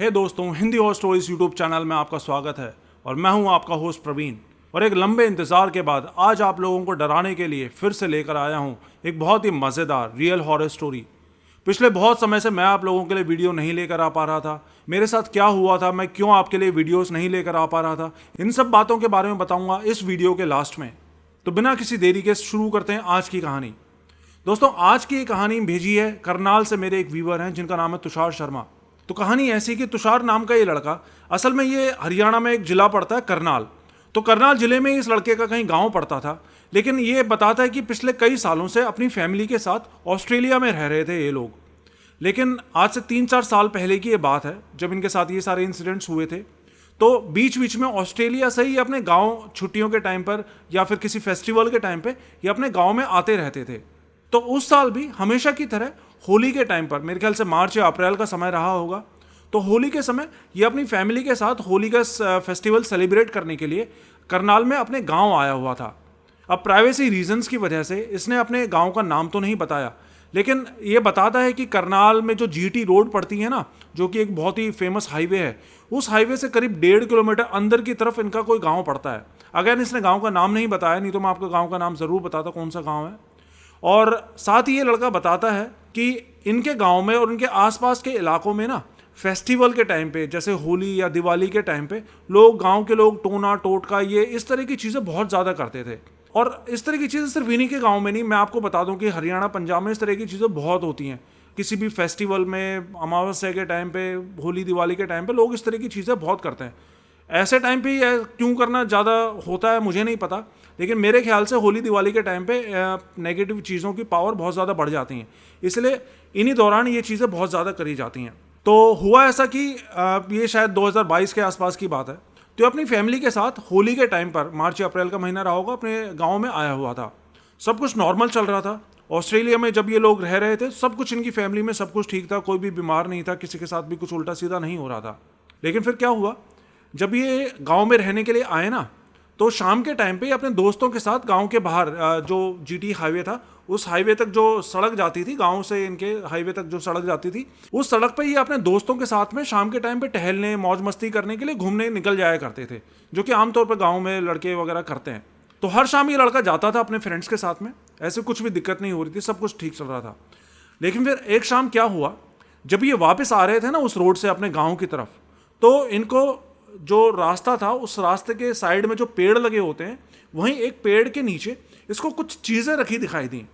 हे दोस्तों, Hindi horror stories YouTube channel में आपका स्वागत है और मैं हूं आपका होस्ट प्रवीण। और एक लंबे इंतजार के बाद आज आप लोगों को डराने के लिए फिर से लेकर आया हूं एक बहुत ही मज़ेदार रियल हॉरर स्टोरी। पिछले बहुत समय से मैं आप लोगों के लिए वीडियो नहीं लेकर आ पा रहा था। मेरे साथ क्या हुआ था, मैं क्यों आपके लिए वीडियोस नहीं लेकर आ पा रहा था, इन सब बातों के बारे में बताऊंगा इस वीडियो के लास्ट में। तो बिना किसी देरी के शुरू करते हैं आज की कहानी। दोस्तों, आज की कहानी भेजी है करनाल से मेरे एक व्यूअर हैं जिनका नाम है तुषार शर्मा। तो कहानी ऐसी कि तुषार नाम का ये लड़का, असल में ये हरियाणा में एक जिला पड़ता है करनाल। तो करनाल जिले में इस लड़के का कहीं गांव पड़ता था, लेकिन ये बताता है कि पिछले कई सालों से अपनी फैमिली के साथ ऑस्ट्रेलिया में रह रहे थे ये लोग। लेकिन आज से 3-4 साल पहले की ये बात है जब इनके साथ ये सारे इंसिडेंट्स हुए थे। तो बीच बीच में ऑस्ट्रेलिया से ही अपने गांव छुट्टियों के टाइम पर या फिर किसी फेस्टिवल के टाइम पे ये अपने गांव में आते रहते थे। तो उस साल भी हमेशा की तरह होली के टाइम पर, मेरे ख्याल से मार्च या अप्रैल का समय रहा होगा, तो होली के समय ये अपनी फैमिली के साथ होली का फेस्टिवल सेलिब्रेट करने के लिए करनाल में अपने गांव आया हुआ था। अब प्राइवेसी रीजंस की वजह से इसने अपने गांव का नाम तो नहीं बताया, लेकिन ये बताता है कि करनाल में जो जीटी रोड पड़ती है ना, जो कि एक बहुत ही फेमस हाईवे है, उस हाईवे से करीब 1.5 किलोमीटर अंदर की तरफ इनका कोई गांव पड़ता है। अगर इसने गांव का नाम नहीं बताया, नहीं तो मैं आपको गांव का नाम ज़रूर बताता कौन सा गांव है। और साथ ही ये लड़का बताता है कि इनके गांव में और उनके आसपास के इलाकों में ना फेस्टिवल के टाइम पे, जैसे होली या दिवाली के टाइम पे, लोग, गांव के लोग टोना टोटका ये इस तरह की चीज़ें बहुत ज़्यादा करते थे। और इस तरह की चीज़ें सिर्फ इन्हीं के गांव में नहीं, मैं आपको बता दूं कि हरियाणा पंजाब में इस तरह की चीज़ें बहुत होती हैं। किसी भी फेस्टिवल में, अमावस्या के टाइम पे, होली दिवाली के टाइम पे लोग इस तरह की चीज़ें बहुत करते हैं। ऐसे टाइम पे ये क्यों करना ज़्यादा होता है मुझे नहीं पता, लेकिन मेरे ख्याल से होली दिवाली के टाइम पे नेगेटिव चीज़ों की पावर बहुत ज़्यादा बढ़ जाती हैं, इसलिए इन्हीं दौरान ये चीज़ें बहुत ज़्यादा करी जाती हैं। तो हुआ ऐसा कि ये शायद 2022 के आसपास की बात है। तो अपनी फैमिली के साथ होली के टाइम पर, मार्च या अप्रैल का महीना रहा होगा, अपने गाँव में आया हुआ था। सब कुछ नॉर्मल चल रहा था। ऑस्ट्रेलिया में जब ये लोग रह रहे थे, सब कुछ इनकी फैमिली में सब कुछ ठीक था, कोई भी बीमार नहीं था, किसी के साथ भी कुछ उल्टा सीधा नहीं हो रहा था। लेकिन फिर क्या हुआ, जब ये गांव में रहने के लिए आए ना, तो शाम के टाइम पे अपने दोस्तों के साथ गांव के बाहर जो जीटी हाईवे था, उस हाईवे तक जो सड़क जाती थी, गांव से इनके हाईवे तक जो सड़क जाती थी, उस सड़क पे ये अपने दोस्तों के साथ में शाम के टाइम पे टहलने, मौज मस्ती करने के लिए घूमने निकल जाया करते थे, जो कि आमतौर पर गाँव में लड़के वगैरह करते हैं। तो हर शाम ये लड़का जाता था अपने फ्रेंड्स के साथ में, ऐसे कुछ भी दिक्कत नहीं हो रही थी, सब कुछ ठीक चल रहा था। लेकिन फिर एक शाम क्या हुआ, जब ये वापस आ रहे थे ना उस रोड से अपने गाँव की तरफ, तो इनको जो रास्ता था, उस रास्ते के साइड में जो पेड़ लगे होते हैं, वहीं एक पेड़ के नीचे इसको कुछ चीज़ें रखी दिखाई दी।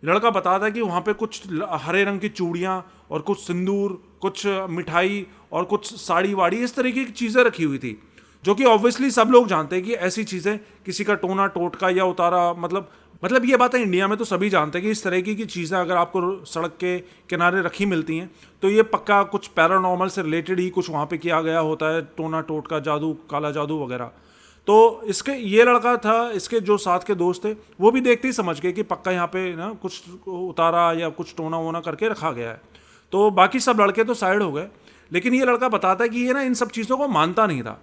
लड़का बताता है कि वहाँ पे कुछ हरे रंग की चूड़ियाँ और कुछ सिंदूर, कुछ मिठाई और कुछ साड़ी वाड़ी, इस तरीके की चीज़ें रखी हुई थी, जो कि ऑब्वियसली सब लोग जानते हैं कि ऐसी चीज़ें किसी का टोना टोटका या उतारा, मतलब ये बात है, इंडिया में तो सभी जानते हैं कि इस तरह की चीज़ें अगर आपको सड़क के किनारे रखी मिलती हैं तो ये पक्का कुछ पैरानॉर्मल से रिलेटेड ही कुछ वहाँ पे किया गया होता है, टोना टोटका, जादू, काला जादू वगैरह। तो इसके ये लड़का था, इसके जो साथ के दोस्त थे, वो भी देखते ही समझ गए कि पक्का यहाँ पे ना कुछ उतारा या कुछ टोना वोना करके रखा गया है। तो बाकी सब लड़के तो साइड हो गए, लेकिन ये लड़का बताता है कि ये ना इन सब चीज़ों को मानता नहीं था।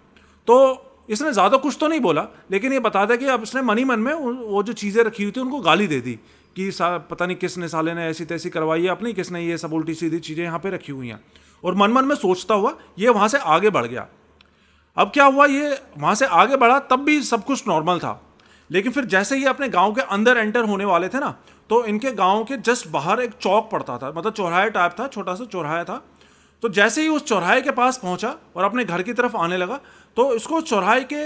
तो इसने ज़्यादा कुछ तो नहीं बोला, लेकिन ये बताता है कि अब इसने मन ही मन में वो जो चीज़ें रखी हुई थी उनको गाली दे दी कि पता नहीं किसने साले ने ऐसी तैसी करवाई है अपनी, किसने ये सब उल्टी सीधी चीज़ें यहाँ पे रखी हुई हैं। और मन मन में सोचता हुआ ये वहाँ से आगे बढ़ गया। अब क्या हुआ, ये वहाँ से आगे बढ़ा तब भी सब कुछ नॉर्मल था, लेकिन फिर जैसे ही अपने गाँव के अंदर एंटर होने वाले थे ना, तो इनके गाँव के जस्ट बाहर एक चौक पड़ता था, मतलब चौराहे टाइप था, छोटा सा चौराहा था। तो जैसे ही उस चौराहे के पास पहुंचा और अपने घर की तरफ आने लगा, तो इसको चौराहे के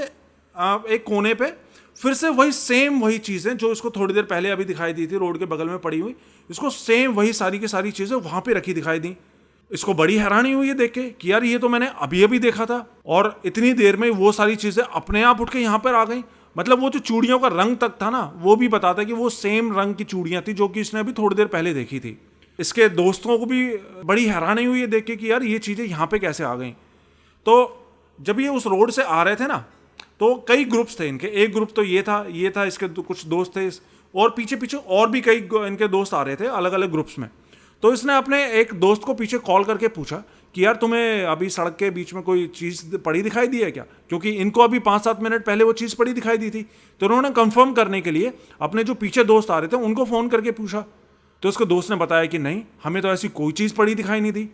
एक कोने पे फिर से वही चीज़ें जो इसको थोड़ी देर पहले अभी दिखाई दी थी रोड के बगल में पड़ी हुई, इसको सेम वही सारी की सारी चीज़ें वहाँ पे रखी दिखाई दी। इसको बड़ी हैरानी हुई है देख के कि यार ये तो मैंने अभी अभी देखा था, और इतनी देर में वो सारी चीज़ें अपने आप उठ के यहाँ पर आ गई। मतलब वो जो चूड़ियों का रंग तक था ना, वो भी बताता है कि वो सेम रंग की चूड़ियाँ थी जो कि इसने अभी थोड़ी देर पहले देखी थी। इसके दोस्तों को भी बड़ी हैरानी हुई है देख के कि यार ये चीज़ें यहाँ पे कैसे आ गई। तो जब ये उस रोड से आ रहे थे ना, तो कई ग्रुप्स थे इनके। एक ग्रुप तो ये था, इसके कुछ दोस्त थे, और पीछे पीछे और भी कई इनके दोस्त आ रहे थे अलग अलग ग्रुप्स में। तो इसने अपने एक दोस्त को पीछे कॉल करके पूछा कि यार तुम्हें अभी सड़क के बीच में कोई चीज़ पड़ी दिखाई दी है क्या, क्योंकि इनको अभी 5-7 मिनट पहले वो चीज़ पड़ी दिखाई दी थी। तो उन्होंने कंफर्म करने के लिए अपने जो पीछे दोस्त आ रहे थे उनको फ़ोन करके पूछा, तो उसके दोस्त ने बताया कि नहीं, हमें तो ऐसी कोई चीज़ पड़ी दिखाई नहीं दी।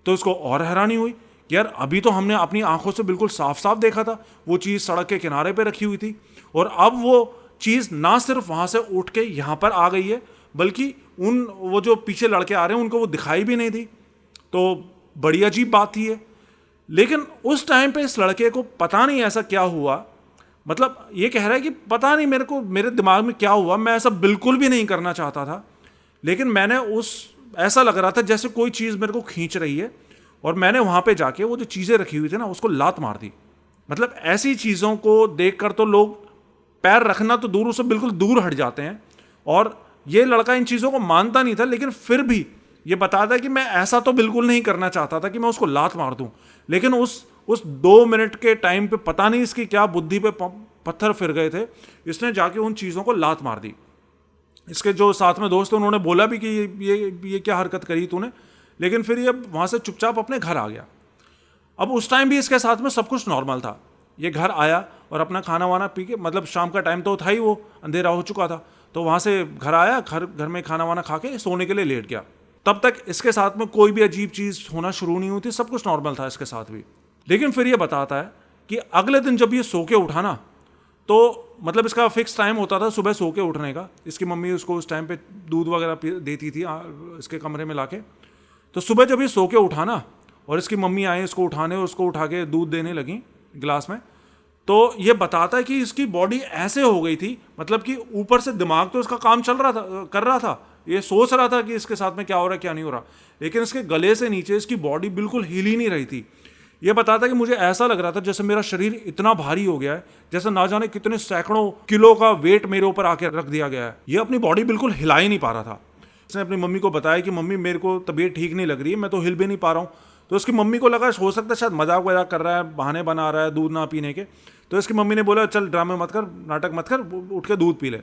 तो उसको और हैरानी हुई कि यार अभी तो हमने अपनी आंखों से बिल्कुल साफ साफ देखा था वो चीज़ सड़क के किनारे पे रखी हुई थी, और अब वो चीज़ ना सिर्फ वहाँ से उठ के यहाँ पर आ गई है, बल्कि वो जो पीछे लड़के आ रहे हैं उनको वो दिखाई भी नहीं दी। तो बड़ी अजीब बात थी ये। लेकिन उस टाइम पे इस लड़के को पता नहीं ऐसा क्या हुआ, मतलब ये कह रहा है कि पता नहीं मेरे दिमाग में क्या हुआ, मैं ऐसा बिल्कुल भी नहीं करना चाहता था, लेकिन मैंने ऐसा लग रहा था जैसे कोई चीज़ मेरे को खींच रही है, और मैंने वहाँ पे जाके वो जो चीज़ें रखी हुई थी ना उसको लात मार दी। मतलब ऐसी चीज़ों को देखकर तो लोग पैर रखना तो दूर, उससे बिल्कुल दूर हट जाते हैं। और ये लड़का इन चीज़ों को मानता नहीं था, लेकिन फिर भी ये बताता है कि मैं ऐसा तो बिल्कुल नहीं करना चाहता था कि मैं उसको लात मार दूं, लेकिन उस 2 मिनट के टाइम पे पता नहीं इसकी क्या बुद्धि पे पत्थर फिर गए थे, इसने जाके उन चीज़ों को लात मार दी। इसके जो साथ में दोस्त थे उन्होंने बोला भी कि ये क्या हरकत करी तूने, लेकिन फिर ये वहाँ से चुपचाप अपने घर आ गया। अब उस टाइम भी इसके साथ में सब कुछ नॉर्मल था। ये घर आया और अपना खाना वाना पी के, मतलब शाम का टाइम तो था ही, वो अंधेरा हो चुका था, तो वहाँ से घर आया, घर में खाना वाना खा के सोने के लिए लेट गया। तब तक इसके साथ में कोई भी अजीब चीज़ होना शुरू नहीं हुई थी, सब कुछ नॉर्मल था इसके साथ भी। लेकिन फिर ये बताता है कि अगले दिन जब ये सो के उठा ना, तो मतलब इसका फिक्स टाइम होता था सुबह सो के उठने का। इसकी मम्मी उसको उस टाइम पे दूध वगैरह देती थी इसके कमरे में लाके। तो सुबह जब ये सो के उठा ना, और इसकी मम्मी आई इसको उठाने, और उसको उठा के दूध देने लगी गिलास में, तो ये बताता है कि इसकी बॉडी ऐसे हो गई थी, मतलब कि ऊपर से दिमाग तो इसका काम कर रहा था, ये सोच रहा था कि इसके साथ में क्या हो रहा है क्या नहीं हो रहा, लेकिन इसके गले से नीचे इसकी बॉडी बिल्कुल हिल ही नहीं रही थी। ये बताता है कि मुझे ऐसा लग रहा था जैसे मेरा शरीर इतना भारी हो गया है, जैसे ना जाने कितने सैकड़ों किलो का वेट मेरे ऊपर आके रख दिया गया है। ये अपनी बॉडी बिल्कुल हिला ही नहीं पा रहा था। इसने अपनी मम्मी को बताया कि मम्मी मेरे को तबीयत ठीक नहीं लग रही है, मैं तो हिल भी नहीं पा रहा हूँ। तो उसकी मम्मी को लगा हो सकता है शायद मजाक कर रहा है, बहाने बना रहा है दूध ना पीने के। तो इसकी मम्मी ने बोला चल ड्रामे मत कर, नाटक मत कर, उठ के दूध पी ले।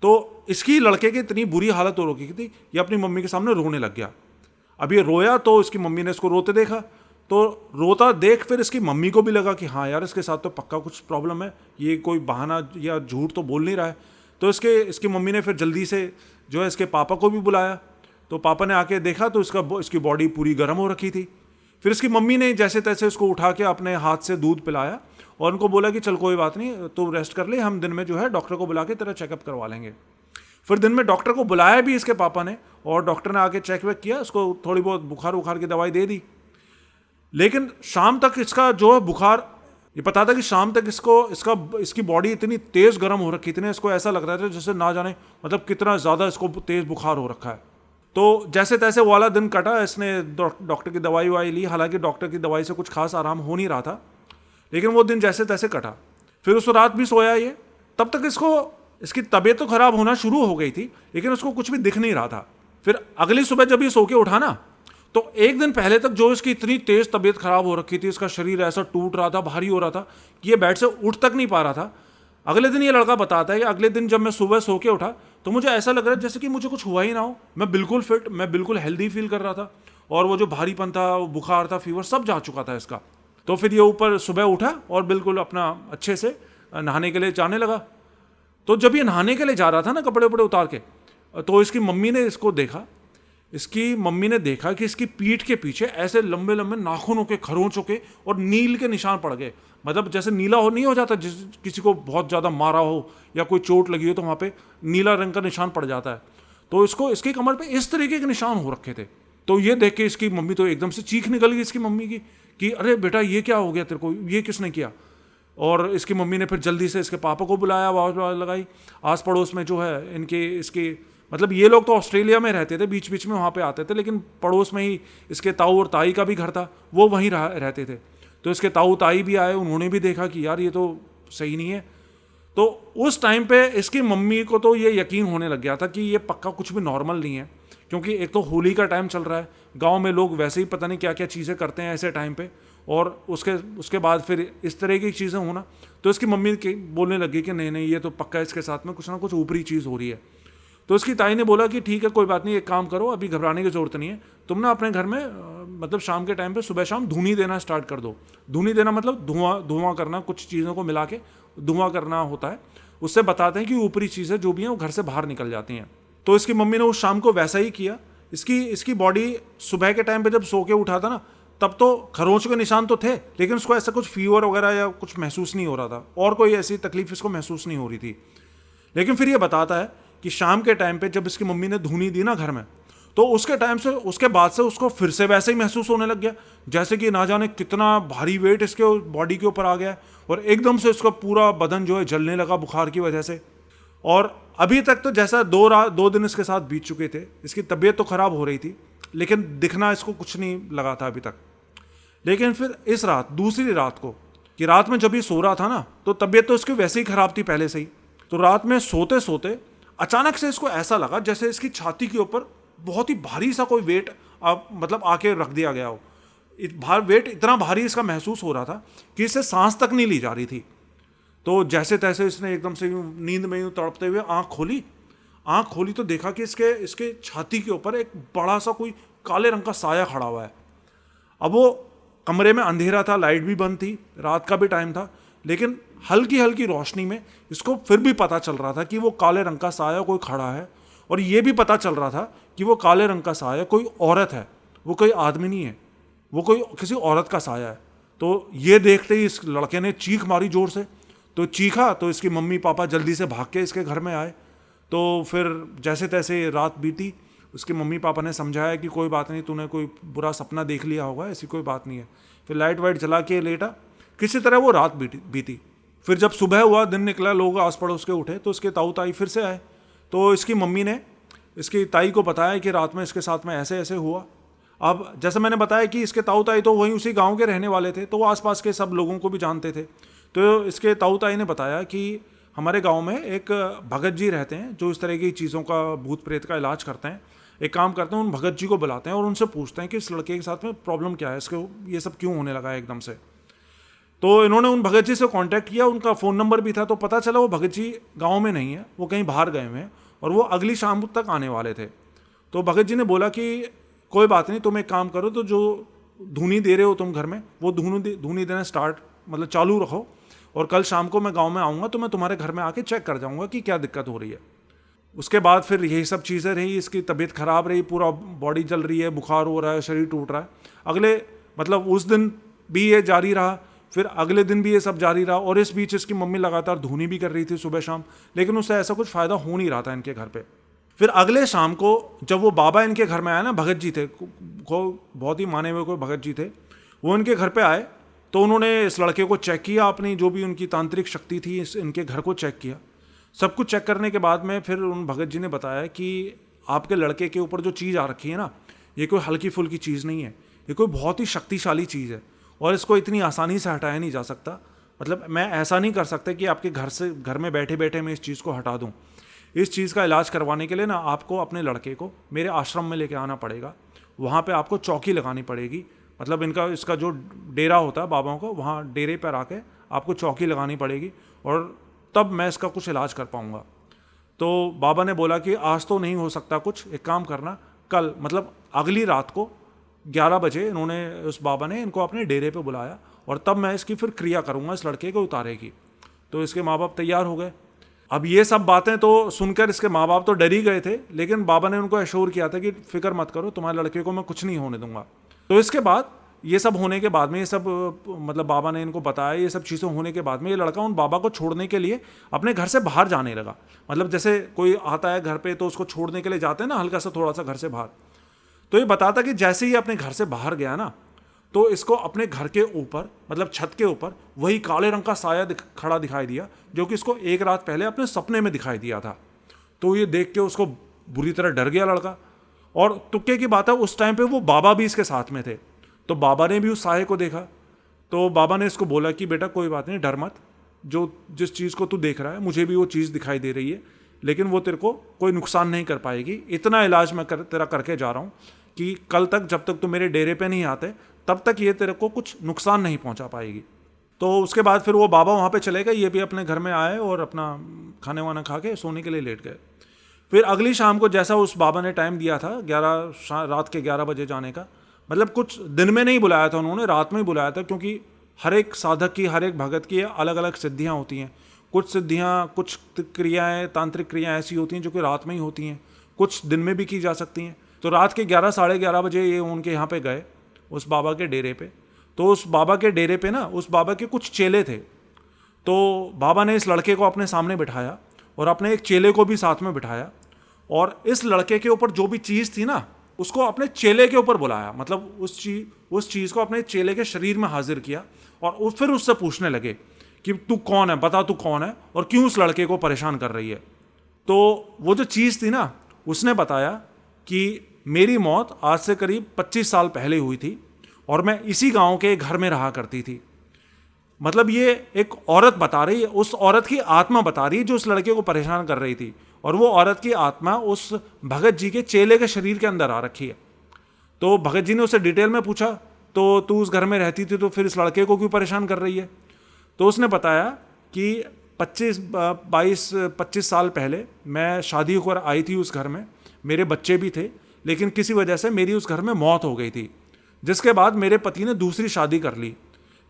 तो इसकी लड़के की इतनी बुरी हालत हो रखी थी, ये अपनी मम्मी के सामने रोने लग गया। अब ये रोया तो इसकी मम्मी ने इसको रोते देखा, तो रोता देख फिर इसकी मम्मी को भी लगा कि हाँ यार इसके साथ तो पक्का कुछ प्रॉब्लम है, ये कोई बहाना या झूठ तो बोल नहीं रहा है। तो इसकी मम्मी ने फिर जल्दी से जो है इसके पापा को भी बुलाया। तो पापा ने आके देखा तो इसकी बॉडी पूरी गर्म हो रखी थी। फिर इसकी मम्मी ने जैसे तैसे उसको उठा के अपने हाथ से दूध पिलाया और उनको बोला कि चल कोई बात नहीं, तो रेस्ट कर ले, हम दिन में जो है डॉक्टर को बुला के तेरा चेकअप करवा लेंगे। फिर दिन में डॉक्टर को बुलाया भी इसके पापा ने, और डॉक्टर ने आके चेक वेक किया, उसको थोड़ी बहुत बुखार की दवाई दे दी। लेकिन शाम तक इसका जो है बुखार, ये पता था कि शाम तक इसकी बॉडी इतनी तेज गर्म हो रखी थी ना, इसको ऐसा लग रहा था जैसे ना जाने मतलब कितना ज़्यादा इसको तेज बुखार हो रखा है। तो जैसे तैसे वो वाला दिन कटा, इसने डॉक्टर की दवाई वाई ली। हालांकि डॉक्टर की दवाई से कुछ खास आराम हो नहीं रहा था, लेकिन वो दिन जैसे तैसे कटा। फिर उस रात भी सोया ये। तब तक इसकी तबीयत तो खराब होना शुरू हो गई थी, लेकिन उसको कुछ भी दिख नहीं रहा था। फिर अगली सुबह जब ये सो के उठा ना, तो एक दिन पहले तक जो इसकी इतनी तेज तबीयत खराब हो रखी थी, इसका शरीर ऐसा टूट रहा था, भारी हो रहा था कि ये बेड से उठ तक नहीं पा रहा था। अगले दिन ये लड़का बताता है कि अगले दिन जब मैं सुबह सो के उठा तो मुझे ऐसा लग रहा है जैसे कि मुझे कुछ हुआ ही ना हो। मैं बिल्कुल फिट, मैं बिल्कुल हेल्दी फील कर रहा था, और वो जो भारीपन था, वो बुखार था, फीवर सब जा चुका था इसका। तो फिर ये ऊपर सुबह उठा और बिल्कुल अपना अच्छे से नहाने के लिए जाने लगा। तो जब ये नहाने के लिए जा रहा था ना, कपड़े वपड़े उतार के, तो इसकी मम्मी ने इसको देखा। इसकी मम्मी ने देखा कि इसकी पीठ के पीछे ऐसे लंबे लंबे नाखूनों के, खरोंचों के और नील के निशान पड़ गए। मतलब जैसे नीला नहीं हो जाता, किसी को बहुत ज़्यादा मारा हो या कोई चोट लगी हो तो वहाँ पे नीला रंग का निशान पड़ जाता है। तो इसकी कमर पे इस तरीके के निशान हो रखे थे। तो ये देख के इसकी मम्मी तो एकदम से चीख निकल गई इसकी मम्मी की कि अरे बेटा ये क्या हो गया तेरे को, ये किसने किया। और इसकी मम्मी ने फिर जल्दी से इसके पापा को बुलाया, आवाज़ लगाई। आस पड़ोस में जो है इसके मतलब ये लोग तो ऑस्ट्रेलिया में रहते थे, बीच बीच में वहाँ पे आते थे, लेकिन पड़ोस में ही इसके ताऊ और ताई का भी घर था, वो वहीं रहते थे। तो इसके ताऊ ताई भी आए, उन्होंने भी देखा कि यार ये तो सही नहीं है। तो उस टाइम पे इसकी मम्मी को तो ये यकीन होने लग गया था कि ये पक्का कुछ भी नॉर्मल नहीं है, क्योंकि एक तो होली का टाइम चल रहा है, गाँव में लोग वैसे ही पता नहीं क्या क्या चीज़ें करते हैं ऐसे टाइम पे, और उसके बाद फिर इस तरह की चीज़ें होना। तो इसकी मम्मी बोलने लगी कि नहीं ये तो पक्का इसके साथ में कुछ ना कुछ ऊपरी चीज़ हो रही है। तो इसकी ताई ने बोला कि ठीक है कोई बात नहीं, एक काम करो, अभी घबराने की ज़रूरत नहीं है, तुम ना अपने घर में मतलब शाम के टाइम पे सुबह शाम धुनी देना स्टार्ट कर दो। धुनी देना मतलब धुआं करना, कुछ चीज़ों को मिला के धुआं करना होता है। उससे बताते हैं कि ऊपरी चीज़ें जो भी हैं वो घर से बाहर निकल जाती हैं। तो इसकी मम्मी ने उस शाम को वैसा ही किया। इसकी बॉडी सुबह के टाइम पे जब सो के उठा था ना, तब तो खरोंच के निशान तो थे, लेकिन उसको ऐसा कुछ फीवर वगैरह या कुछ महसूस नहीं हो रहा था, और कोई ऐसी तकलीफ इसको महसूस नहीं हो रही थी। लेकिन फिर ये बताता है कि शाम के टाइम पे जब इसकी मम्मी ने धूनी दी ना घर में, तो उसके बाद से उसको फिर से वैसे ही महसूस होने लग गया, जैसे कि ना जाने कितना भारी वेट इसके बॉडी के ऊपर आ गया है, और एकदम से इसका पूरा बदन जो है जलने लगा बुखार की वजह से। और अभी तक तो जैसा 2 दिन इसके साथ बीत चुके थे, इसकी तबीयत तो खराब हो रही थी, लेकिन दिखना इसको कुछ नहीं लगा था अभी तक। लेकिन फिर इस रात, दूसरी रात को, कि रात में जब ये सो रहा था ना, तो तबीयत तो इसकी वैसे ही खराब थी पहले से ही। तो रात में सोते सोते अचानक से इसको ऐसा लगा जैसे इसकी छाती के ऊपर बहुत ही भारी सा कोई वेट मतलब आके रख दिया गया हो। वेट इतना भारी इसका महसूस हो रहा था कि इससे सांस तक नहीं ली जा रही थी। तो जैसे तैसे इसने एकदम से नींद में यूं तड़पते हुए आंख खोली तो देखा कि इसके छाती के ऊपर एक बड़ा सा कोई काले रंग का साया खड़ा हुआ है। अब वो कमरे में अंधेरा था, लाइट भी बंद थी, रात का भी टाइम था, लेकिन हल्की हल्की रोशनी में इसको फिर भी पता चल रहा था कि वो काले रंग का साया कोई खड़ा है, और ये भी पता चल रहा था कि वो काले रंग का साया कोई औरत है, वो कोई आदमी नहीं है, वो कोई किसी औरत का साया है। तो ये देखते ही इस लड़के ने चीख मारी जोर से। तो चीखा तो इसकी मम्मी पापा जल्दी से भाग के इसके घर में आए। तो फिर जैसे तैसे रात बीती, उसके मम्मी पापा ने समझाया कि कोई बात नहीं, तूने कोई बुरा सपना देख लिया होगा, ऐसी कोई बात नहीं है। फिर लाइट वाइट जला के लेटा, किसी तरह वो रात बीती। फिर जब सुबह हुआ, दिन निकला, लोग आस पड़ोस के उठे, तो इसके ताऊ ताई फिर से आए। तो इसकी मम्मी ने इसकी ताई को बताया कि रात में इसके साथ में ऐसे ऐसे हुआ। अब जैसे मैंने बताया कि इसके ताऊ ताई तो वहीं उसी गांव के रहने वाले थे, तो वो आसपास के सब लोगों को भी जानते थे। तो इसके ताऊ ताई ने बताया कि हमारे गांव में एक भगत जी रहते हैं जो इस तरह की चीज़ों का, भूत प्रेत का इलाज करते हैं। एक काम करते हैं, उन भगत जी को बुलाते हैं और उनसे पूछते हैं कि इस लड़के के साथ में प्रॉब्लम क्या है, इसको ये सब क्यों होने लगा है एकदम से। तो इन्होंने उन भगत जी से कांटेक्ट किया, उनका फ़ोन नंबर भी था। तो पता चला वो भगत जी गांव में नहीं है, वो कहीं बाहर गए हुए हैं, और वो अगली शाम तक आने वाले थे। तो भगत जी ने बोला कि कोई बात नहीं, तुम एक काम करो, तो जो धूनी दे रहे हो तुम घर में, वो धूनी देना चालू रखो, और कल शाम को मैं गांव में आऊँगा तो मैं तुम्हारे घर में आके चेक कर जाऊँगा कि क्या दिक्कत हो रही है। उसके बाद फिर यही सब चीज़ें रही, इसकी तबीयत खराब रही, पूरा बॉडी जल रही है, बुखार हो रहा है, शरीर टूट रहा है। अगले उस दिन भी ये जारी रहा, फिर अगले दिन भी ये सब जारी रहा, और इस बीच इसकी मम्मी लगातार धूनी भी कर रही थी सुबह शाम, लेकिन उससे ऐसा कुछ फ़ायदा हो नहीं रहा था इनके घर पे। फिर अगले शाम को जब वो बाबा इनके घर में आया ना, भगत जी थे, बहुत ही माने हुए कोई भगत जी थे, वो इनके घर पे आए। तो उन्होंने इस लड़के को चेक किया, अपनी जो भी उनकी तांत्रिक शक्ति थी, इनके घर को चेक किया। सब कुछ चेक करने के बाद में फिर उन भगत जी ने बताया कि आपके लड़के के ऊपर जो चीज़ आ रखी है ना, ये कोई हल्की फुल्की चीज़ नहीं है, ये कोई बहुत ही शक्तिशाली चीज़ है, और इसको इतनी आसानी से हटाया नहीं जा सकता। मैं ऐसा नहीं कर सकता कि आपके घर में बैठे बैठे मैं इस चीज़ को हटा दूँ। इस चीज़ का इलाज करवाने के लिए ना आपको अपने लड़के को मेरे आश्रम में लेके आना पड़ेगा, वहाँ पे आपको चौकी लगानी पड़ेगी। इसका जो डेरा होता है बाबाओं को, वहाँ डेरे पर आके आपको चौकी लगानी पड़ेगी, और तब मैं इसका कुछ इलाज कर पाऊँगा। तो बाबा ने बोला कि आज तो नहीं हो सकता कुछ, एक काम करना, कल अगली रात को 11 बजे उस बाबा ने इनको अपने डेरे पे बुलाया, और तब मैं इसकी फिर क्रिया करूँगा इस लड़के को उतारे की। तो इसके माँ बाप तैयार हो गए। अब ये सब बातें तो सुनकर इसके माँ बाप तो डर ही गए थे, लेकिन बाबा ने उनको एश्योर किया था कि फिक्र मत करो, तुम्हारे लड़के को मैं कुछ नहीं होने दूंगा। तो इसके बाद ये सब होने के बाद में, ये सब बाबा ने इनको बताया, ये सब चीज़ें होने के बाद में ये लड़का उन बाबा को छोड़ने के लिए अपने घर से बाहर जाने लगा। जैसे कोई आता है घर पे तो उसको छोड़ने के लिए जाते हैं ना, हल्का सा थोड़ा सा घर से बाहर। तो ये बताता कि जैसे ही अपने घर से बाहर गया ना, तो इसको अपने घर के ऊपर छत के ऊपर वही काले रंग का साया खड़ा दिखाई दिया, जो कि इसको एक रात पहले अपने सपने में दिखाई दिया था। तो ये देख के उसको बुरी तरह डर गया लड़का। और तुक्के की बात है, उस टाइम पे वो बाबा भी इसके साथ में थे। तो बाबा ने भी उस साये को देखा। तो बाबा ने इसको बोला कि बेटा कोई बात नहीं, डर मत, जिस चीज़ को तू देख रहा है मुझे भी वो चीज़ दिखाई दे रही है, लेकिन वो तेरे को कोई नुकसान नहीं कर पाएगी। इतना इलाज मैं तेरा करके जा रहा हूँ कि कल तक, जब तक तू मेरे डेरे पे नहीं आते, तब तक ये तेरे को कुछ नुकसान नहीं पहुँचा पाएगी। तो उसके बाद फिर वो बाबा वहाँ पे चले गए, ये भी अपने घर में आए और अपना खाने वाना खा के सोने के लिए लेट गए। फिर अगली शाम को जैसा उस बाबा ने टाइम दिया था, रात के 11 बजे जाने का, कुछ दिन में नहीं बुलाया था उन्होंने, रात में ही बुलाया था, क्योंकि हर एक साधक की, हर एक भगत की अलग अलग सिद्धियाँ होती हैं। कुछ सिद्धियाँ, कुछ क्रियाएँ, तांत्रिक क्रियाएँ ऐसी होती हैं जो कि रात में ही होती हैं, कुछ दिन में भी की जा सकती हैं। तो रात के 11 साढ़े 11 बजे ये उनके यहाँ पे गए उस बाबा के डेरे पे। तो उस बाबा के डेरे पे ना उस बाबा के कुछ चेले थे। तो बाबा ने इस लड़के को अपने सामने बिठाया और अपने एक चेले को भी साथ में बिठाया, और इस लड़के के ऊपर जो भी चीज़ थी ना उसको अपने चेले के ऊपर बुलाया, मतलब उस चीज़ को अपने चेले के शरीर में हाजिर किया, और फिर उससे पूछने लगे कि तू कौन है, बता तू कौन है और क्यों उस लड़के को परेशान कर रही है। तो वो जो चीज़ थी ना उसने बताया कि मेरी मौत आज से करीब 25 साल पहले हुई थी और मैं इसी गांव के एक घर में रहा करती थी। मतलब ये एक औरत बता रही है, उस औरत की आत्मा बता रही है जो उस लड़के को परेशान कर रही थी, और वो औरत की आत्मा उस भगत जी के चेले के शरीर के अंदर आ रखी है। तो भगत जी ने उससे डिटेल में पूछा, तो तू उस घर में रहती थी तो फिर इस लड़के को क्यों परेशान कर रही है। तो उसने बताया कि 25 साल पहले मैं शादी होकर आई थी उस घर में, मेरे बच्चे भी थे, लेकिन किसी वजह से मेरी उस घर में मौत हो गई थी, जिसके बाद मेरे पति ने दूसरी शादी कर ली।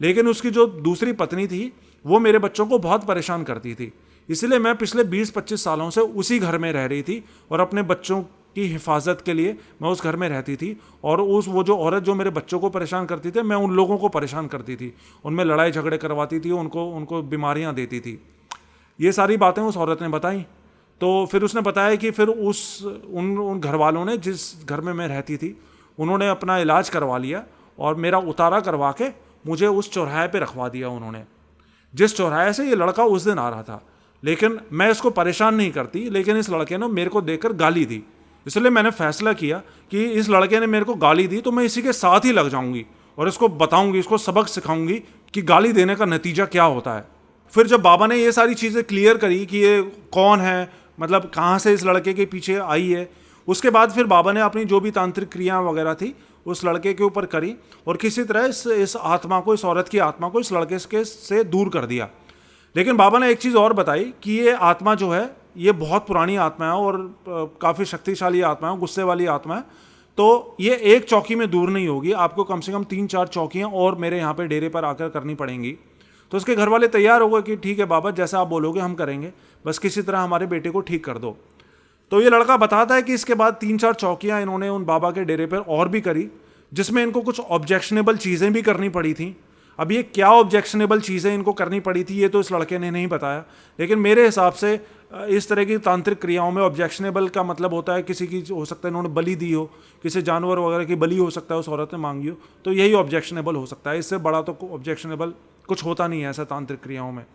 लेकिन उसकी जो दूसरी पत्नी थी वो मेरे बच्चों को बहुत परेशान करती थी, इसलिए मैं पिछले 20-25 सालों से उसी घर में रह रही थी और अपने बच्चों की हिफाजत के लिए मैं उस घर में रहती थी। और वो जो औरत जो मेरे बच्चों को परेशान करती थी, मैं उन लोगों को परेशान करती थी, उनमें लड़ाई झगड़े करवाती थी, उनको बीमारियां देती थी। ये सारी बातें उस औरत ने बताई। तो फिर उसने बताया कि फिर उन घर वालों ने, जिस घर में मैं रहती थी, उन्होंने अपना इलाज करवा लिया और मेरा उतारा करवा के मुझे उस चौराहे पे रखवा दिया उन्होंने, जिस चौराहे से ये लड़का उस दिन आ रहा था। लेकिन मैं इसको परेशान नहीं करती, लेकिन इस लड़के ने मेरे को देखकर गाली दी, इसलिए मैंने फैसला किया कि इस लड़के ने मेरे को गाली दी तो मैं इसी के साथ ही लग जाऊंगी और इसको बताऊंगी, इसको सबक सिखाऊंगी कि गाली देने का नतीजा क्या होता है। फिर जब बाबा ने ये सारी चीज़ें क्लियर करी कि ये कौन है, मतलब कहाँ से इस लड़के के पीछे आई है, उसके बाद फिर बाबा ने अपनी जो भी तांत्रिक क्रिया वगैरह थी उस लड़के के ऊपर करी और किसी तरह इस आत्मा को, इस औरत की आत्मा को इस लड़के से दूर कर दिया। लेकिन बाबा ने एक चीज़ और बताई कि ये आत्मा जो है ये बहुत पुरानी आत्मा है और काफ़ी शक्तिशाली आत्मा है, गुस्से वाली आत्मा है। तो ये एक चौकी में दूर नहीं होगी, आपको कम से कम 3-4 चौकियाँ और मेरे यहाँ पे डेरे पर आकर करनी पड़ेंगी। तो उसके घर वाले तैयार हो गए कि ठीक है बाबा, जैसा आप बोलोगे हम करेंगे, बस किसी तरह हमारे बेटे को ठीक कर दो। तो ये लड़का बताता है कि इसके बाद 3-4 चौकियाँ इन्होंने उन बाबा के डेरे पर और भी करी, जिसमें इनको कुछ ऑब्जेक्शनेबल चीज़ें भी करनी पड़ी थी। अब ये क्या ऑब्जेक्शनेबल चीज़ें इनको करनी पड़ी थी ये तो इस लड़के ने नहीं बताया, लेकिन मेरे हिसाब से इस तरह की तांत्रिक क्रियाओं में ऑब्जेक्शनेबल का मतलब होता है किसी की, हो सकता है इन्होंने बलि दी हो, किसी जानवर वगैरह की बलि हो सकता है उस औरत ने मांगी हो, तो यही ऑब्जेक्शनेबल हो सकता है। इससे बड़ा तो ऑब्जेक्शनेबल कुछ होता नहीं है ऐसा तांत्रिक क्रियाओं में।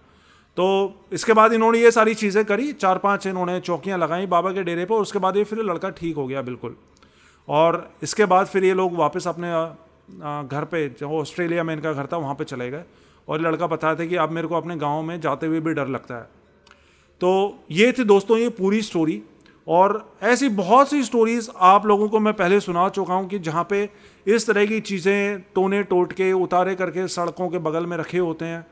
तो इसके बाद इन्होंने ये सारी चीज़ें करी, 4-5 इन्होंने चौकियाँ लगाई बाबा के डेरे पर। उसके बाद ये फिर लड़का ठीक हो गया बिल्कुल, और इसके बाद फिर ये लोग वापस अपने घर पे, जो ऑस्ट्रेलिया में इनका घर था वहाँ पे चले गए। और लड़का बताया था कि अब मेरे को अपने गांव में जाते हुए भी डर लगता है। तो ये थी दोस्तों ये पूरी स्टोरी, और ऐसी बहुत सी स्टोरीज़ आप लोगों को मैं पहले सुना चुका हूँ कि जहाँ पे इस तरह की चीज़ें टोने टोट के उतारे करके सड़कों के बगल में रखे होते हैं।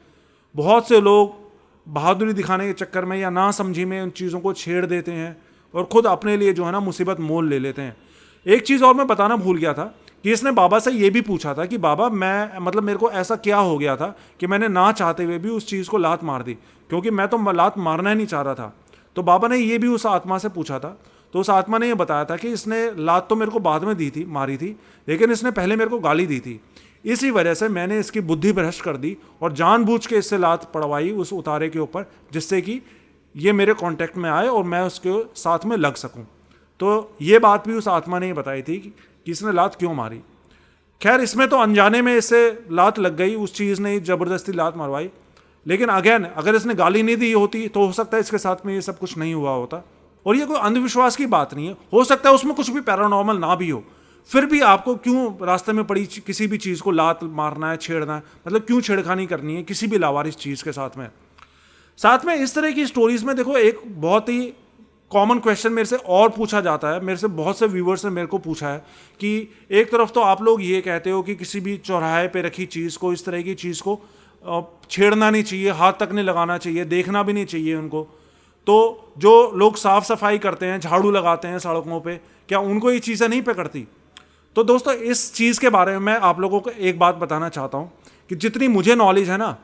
बहुत से लोग बहादुरी दिखाने के चक्कर में या ना समझी में उन चीज़ों को छेड़ देते हैं और ख़ुद अपने लिए जो है ना मुसीबत मोल ले लेते हैं। एक चीज़ और मैं बताना भूल गया था कि इसने बाबा से ये भी पूछा था कि बाबा मैं, मतलब मेरे को ऐसा क्या हो गया था कि मैंने ना चाहते हुए भी उस चीज़ को लात मार दी, क्योंकि मैं तो लात मारना ही नहीं चाह रहा था। तो बाबा ने ये भी उस आत्मा से पूछा था, तो उस आत्मा ने ये बताया था कि इसने लात तो मेरे को बाद में दी थी, मारी थी, लेकिन इसने पहले मेरे को गाली दी थी, इसी वजह से मैंने इसकी बुद्धि भ्रष्ट कर दी और जानबूझ के इससे लात पड़वाई उस उतारे के ऊपर, जिससे कि ये मेरे कांटेक्ट में आए और मैं उसके साथ में लग सकूं। तो ये बात भी उस आत्मा ने बताई थी कि इसने लात क्यों मारी। खैर इसमें तो अनजाने में इससे लात लग गई, उस चीज़ ने ज़बरदस्ती लात मरवाई। लेकिन अगेन अगर इसने गाली नहीं दी होती तो हो सकता है इसके साथ में ये सब कुछ नहीं हुआ होता। और ये कोई अंधविश्वास की बात नहीं है, हो सकता है उसमें कुछ भी पैरानॉर्मल ना भी हो, फिर भी आपको क्यों रास्ते में पड़ी किसी भी चीज़ को लात मारना है, छेड़ना है, मतलब क्यों छेड़खानी करनी है किसी भी लावारिस चीज़ के साथ में। साथ में इस तरह की स्टोरीज़ में देखो एक बहुत ही कॉमन क्वेश्चन मेरे से और पूछा जाता है, मेरे से बहुत से व्यूवर्स ने मेरे को पूछा है कि एक तरफ तो आप लोग ये कहते हो कि किसी भी चौराहे पे रखी चीज़ को, इस तरह की चीज़ को छेड़ना नहीं चाहिए, हाथ तक नहीं लगाना चाहिए, देखना भी नहीं चाहिए उनको। तो जो लोग साफ़ सफाई करते हैं, झाड़ू लगाते हैं सड़कों पे, क्या उनको ये चीज़ें नहीं पकड़ती? तो दोस्तों इस चीज़ के बारे में मैं आप लोगों को एक बात बताना चाहता हूँ कि जितनी मुझे नॉलेज है ना,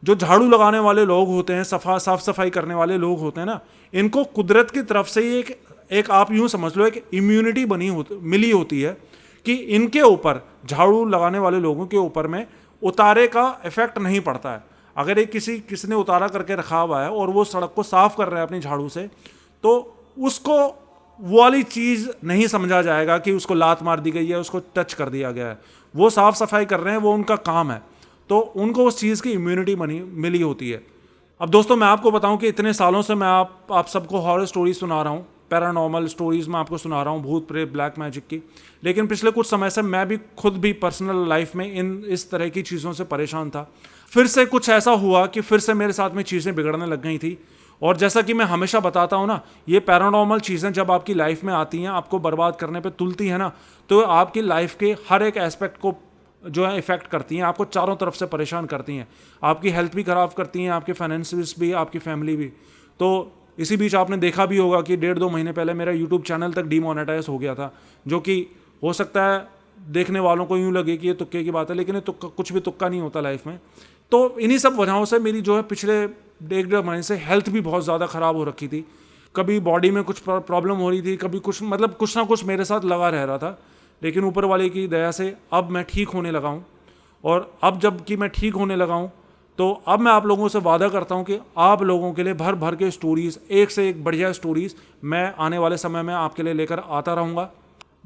जो झाड़ू लगाने वाले लोग होते हैं, साफ़ सफाई करने वाले लोग होते हैं ना, इनको कुदरत की तरफ से ही एक आप यूँ समझ लो एक इम्यूनिटी मिली होती है कि इनके ऊपर, झाड़ू लगाने वाले लोगों के ऊपर में उतारे का इफेक्ट नहीं पड़ता है। अगर एक किसी ने उतारा करके रखा हुआ है और वो सड़क को साफ कर रहा है अपनी झाड़ू से, तो उसको वो वाली चीज़ नहीं समझा जाएगा कि उसको लात मार दी गई है, उसको टच कर दिया गया है। वो साफ सफाई कर रहे हैं, वो उनका काम है, तो उनको उस चीज़ की इम्यूनिटी मिली होती है। अब दोस्तों मैं आपको बताऊं कि इतने सालों से मैं आप सबको हॉरर स्टोरीज सुना रहा हूं, पैरानॉर्मल स्टोरीज मैं आपको सुना रहा हूं, भूत प्रेत ब्लैक मैजिक की। लेकिन पिछले कुछ समय से मैं भी खुद भी पर्सनल लाइफ में इस तरह की चीज़ों से परेशान था। फिर से कुछ ऐसा हुआ कि फिर से मेरे साथ में चीज़ें बिगड़ने लग गई थी। और जैसा कि मैं हमेशा बताता हूँ ना, ये पैरानॉर्मल चीज़ें जब आपकी लाइफ में आती हैं, आपको बर्बाद करने पे तुलती हैं ना, तो आपकी लाइफ के हर एक एस्पेक्ट को जो है इफेक्ट करती हैं, आपको चारों तरफ से परेशान करती हैं। आपकी हेल्थ भी ख़राब करती हैं, आपके फाइनेंसिस भी, आपकी फैमिली भी। तो इसी बीच आपने देखा भी होगा कि 1.5-2 महीने पहले मेरा यूट्यूब चैनल तक डीमोनेटाइज हो गया था, जो कि हो सकता है देखने वालों को यूँ लगे कि ये तुक्के की बात है, लेकिन ये तुक्का कुछ भी तुक्का नहीं होता लाइफ में। तो इन्हीं सब वजहों से मेरी जो है पिछले 1.5 महीने से हेल्थ भी बहुत ज़्यादा ख़राब हो रखी थी। कभी बॉडी में कुछ प्रॉब्लम हो रही थी, कभी कुछ ना कुछ मेरे साथ लगा रह रहा था। लेकिन ऊपर वाले की दया से अब मैं ठीक होने लगा हूँ। और अब जब कि मैं ठीक होने लगा हूँ, तो अब मैं आप लोगों से वादा करता हूँ कि आप लोगों के लिए भर भर के स्टोरीज़, एक से एक बढ़िया स्टोरीज़ मैं आने वाले समय में आपके लिए लेकर आता रहूँगा।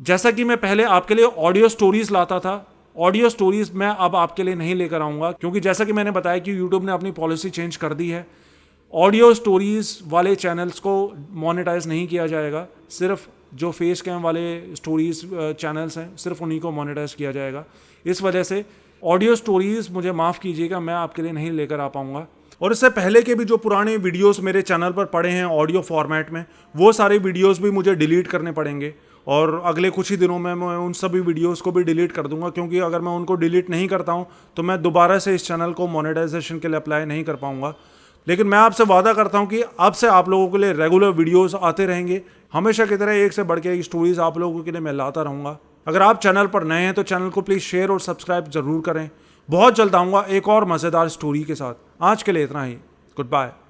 जैसा कि मैं पहले आपके लिए ऑडियो स्टोरीज़ लाता था, ऑडियो स्टोरीज़ मैं अब आपके लिए नहीं लेकर आऊँगा, क्योंकि जैसा कि मैंने बताया कि यूट्यूब ने अपनी पॉलिसी चेंज कर दी है। ऑडियो स्टोरीज़ वाले चैनल्स को मोनेटाइज नहीं किया जाएगा, सिर्फ जो फेस कैम वाले स्टोरीज़ चैनल्स हैं सिर्फ उन्हीं को मोनेटाइज किया जाएगा। इस वजह से ऑडियो स्टोरीज़ मुझे माफ़ कीजिएगा, मैं आपके लिए नहीं लेकर आ पाऊँगा। और इससे पहले के भी जो पुराने वीडियोस मेरे चैनल पर पड़े हैं ऑडियो फॉर्मेट में, वो सारे वीडियोस भी मुझे डिलीट करने पड़ेंगे। और अगले कुछ ही दिनों में मैं उन सभी वीडियोस को भी डिलीट कर दूंगा, क्योंकि अगर मैं उनको डिलीट नहीं करता हूं तो मैं दोबारा से इस चैनल को मोनेटाइजेशन के लिए अप्लाई नहीं कर पाऊंगा। लेकिन मैं आपसे वादा करता हूं कि अब से आप लोगों के लिए रेगुलर वीडियोस आते रहेंगे, हमेशा की तरह एक से बढ़ के एक स्टोरीज आप लोगों के लिए मैं लाता रहूँगा। अगर आप चैनल पर नए हैं तो चैनल को प्लीज़ शेयर और सब्सक्राइब ज़रूर करें। बहुत जल्द आऊँगा एक और मज़ेदार स्टोरी के साथ। आज के लिए इतना ही। Good bye.